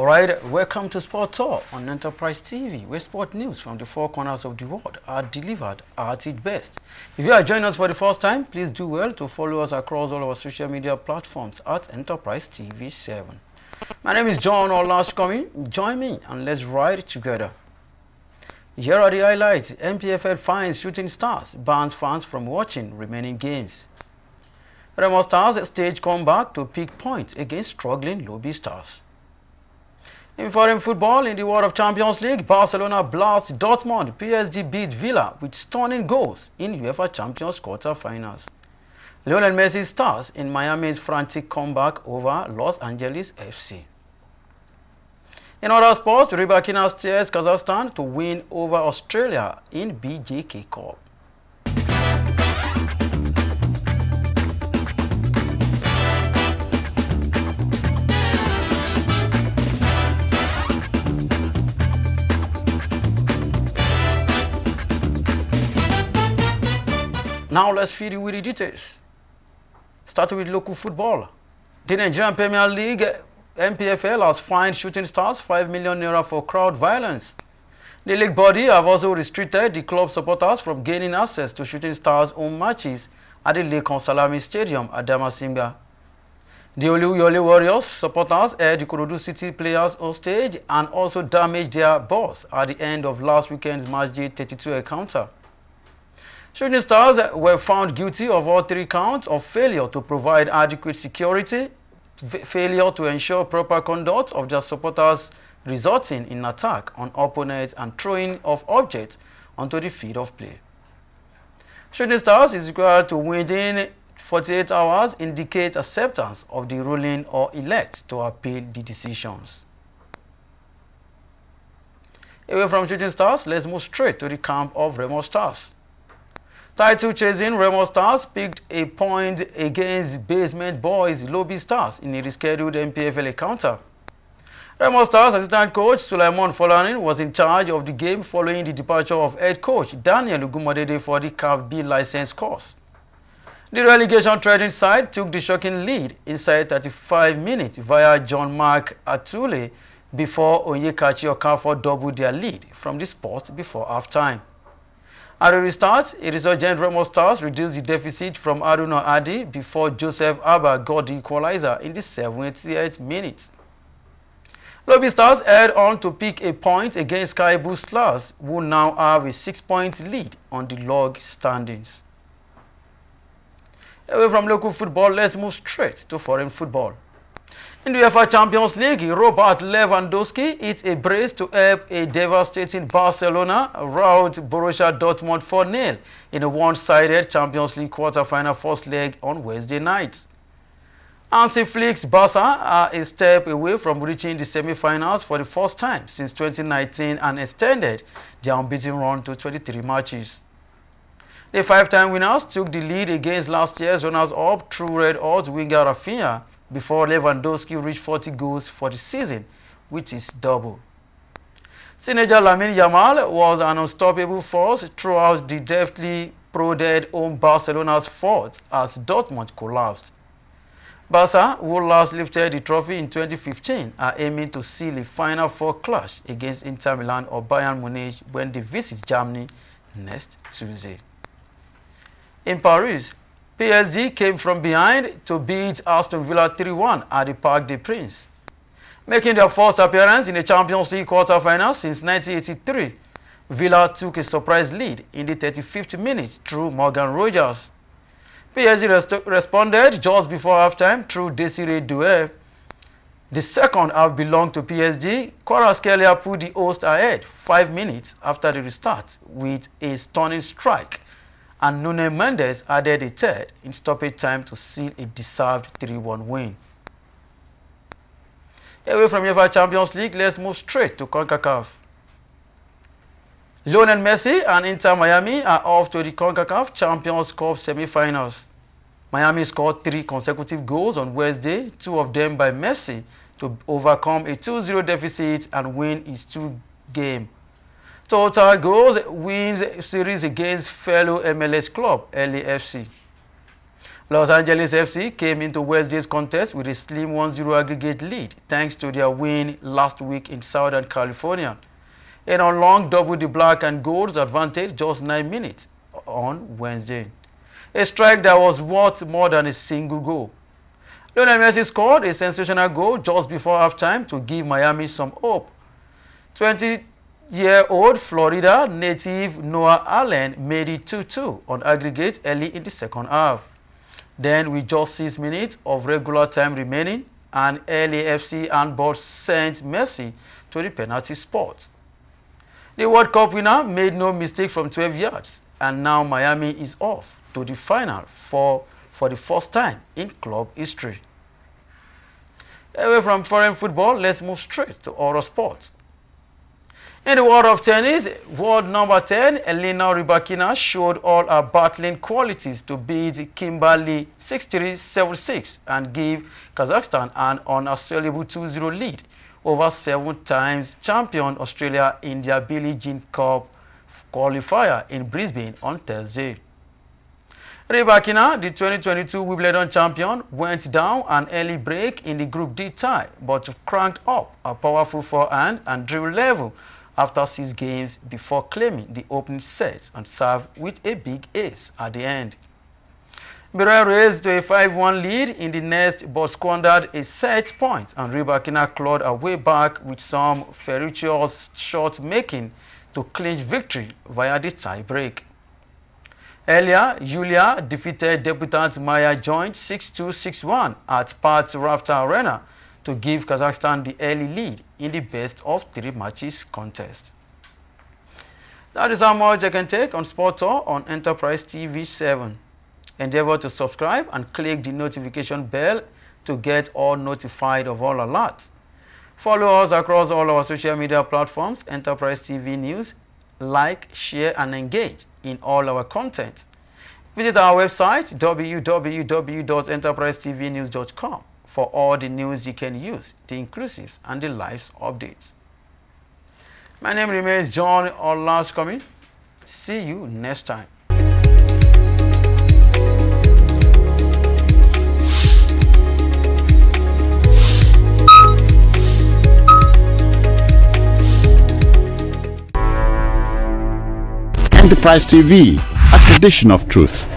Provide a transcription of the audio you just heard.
Alright, welcome to Sport Talk on Enterprise TV, where sport news from the four corners of the world are delivered at its best. If you are joining us for the first time, please do well to follow us across all our social media platforms at Enterprise TV 7. My name is John Olaskomi. Join me and let's ride together. Here are the highlights. MPFL finds Shooting Stars, bans fans from watching remaining games. Remo Stars stage comeback to pick points against struggling Lobby Stars. In foreign football, in the world of Champions League, Barcelona blasts Dortmund. PSG beat Villa with stunning goals in UEFA Champions quarter-finals. Lionel Messi stars in Miami's frantic comeback over Los Angeles FC. In other sports, Raphinha steers Kazakhstan to win over Australia in BJK Cup. Now let's feed you with the details. Starting with local football. The Nigerian Premier League, MPFL, has fined Shooting Stars 5 million naira for crowd violence. The league body have also restricted the club supporters from gaining access to Shooting Stars' home matches at the Lekon Salami Stadium at Damasinga. The Oluyole Warriors supporters held the Ikorodu City players on stage and also damaged their bus at the end of last weekend's Matchday 32 encounter. Shooting Stars were found guilty of all three counts of failure to provide adequate security, failure to ensure proper conduct of their supporters, resulting in attack on opponents and throwing of objects onto the field of play. Shooting Stars is required to within 48 hours indicate acceptance of the ruling or elect to appeal the decisions. Away from Shooting Stars, let's move straight to the camp of Remo Stars. Title-chasing Remo Stars picked a point against Basement Boys Lobby Stars in a rescheduled MPFL encounter. Remo Stars assistant coach Sulaiman Folarin was in charge of the game following the departure of head coach Daniel Ugumodede for the CAF B license course. The relegation-threatened side took the shocking lead inside 35 minutes via John Mark Atule before Onyekachi Okafor doubled their lead from the spot before halftime. At the restart, a resurgent Remo Stars reduced the deficit from Aruna Adi before Joseph Abba got the equalizer in the 78th minute. Lobby Stars held on to pick a point against Sky Blue Stars, who now have a 6-point lead on the log standings. Away from local football, let's move straight to foreign football. In the UEFA Champions League, Robert Lewandowski hit a brace to help a devastating Barcelona rout Borussia Dortmund 4-0 in a one-sided Champions League quarter-final first leg on Wednesday night. Hansi Flick's Barca are a step away from reaching the semi-finals for the first time since 2019 and extended their unbeaten run to 23 matches. The five-time winners took the lead against last year's runners-up through Red Hot winger Raphinha before Lewandowski reached 40 goals for the season, which is double. Teenager Lamine Yamal was an unstoppable force throughout the deftly prodded home Barcelona's fort as Dortmund collapsed. Barca, who last lifted the trophy in 2015, are aiming to seal a Final Four clash against Inter Milan or Bayern Munich when they visit Germany next Tuesday. In Paris, PSG came from behind to beat Aston Villa 3-1 at the Parc des Princes. Making their first appearance in the Champions League quarter-final since 1983, Villa took a surprise lead in the 35th minute through Morgan Rogers. PSG responded just before halftime through Desiree Doué. The second half belonged to PSG. Kvaratskhelia put the host ahead 5 minutes after the restart with a stunning strike, and Nuno Mendes added a third in stoppage time to seal a deserved 3-1 win. Away from UEFA Champions League, let's move straight to CONCACAF. Lionel Messi and Inter Miami are off to the CONCACAF Champions Cup semi-finals. Miami scored 3 consecutive goals on Wednesday, 2 of them by Messi, to overcome a 2-0 deficit and win his 2-game total goals wins series against fellow MLS club LAFC. Los Angeles FC came into Wednesday's contest with a slim 1-0 aggregate lead thanks to their win last week in Southern California. And on long doubled the black and gold's advantage just 9 minutes on Wednesday. A strike that was worth more than a single goal. Lionel Messi scored a sensational goal just before halftime to give Miami some hope. 20-year-old Florida native Noah Allen made it 2-2 on aggregate early in the second half. Then, with just 6 minutes of regular time remaining, an LAFC handball sent Messi to the penalty spot. The World Cup winner made no mistake from 12 yards, and now Miami is off to the final for the first time in club history. Away from foreign football, let's move straight to other sports. In the world of tennis, world number 10, Elena Rybakina showed all her battling qualities to beat Kimberly 6-3, 7-6 and give Kazakhstan an unassailable 2-0 lead over 7-time champion Australia India Billie Jean Cup qualifier in Brisbane on Thursday. Rybakina, the 2022 Wimbledon champion, went down an early break in the Group D tie, but cranked up a powerful forehand and dribble level after 6 games before claiming the opening set and served with a big ace at the end. Birel raised to a 5-1 lead in the next but squandered a set point, and Rybakina clawed her way back with some ferocious shot making to clinch victory via the tie break. Earlier, Yulia defeated debutant Maya Joint 6-2, 6-1 at Pat Rafter Arena to give Kazakhstan the early lead in the best of 3 matches contest. That is how much I can take on Sport Tour on Enterprise TV 7. Endeavor to subscribe and click the notification bell to get all notified of all alerts. Follow us across all our social media platforms, Enterprise TV News. Like, share and engage in all our content. Visit our website www.enterprisetvnews.com for all the news you can use, the inclusives and the live updates. My name remains John Olaskomi. See you next time. Enterprise TV, a tradition of truth.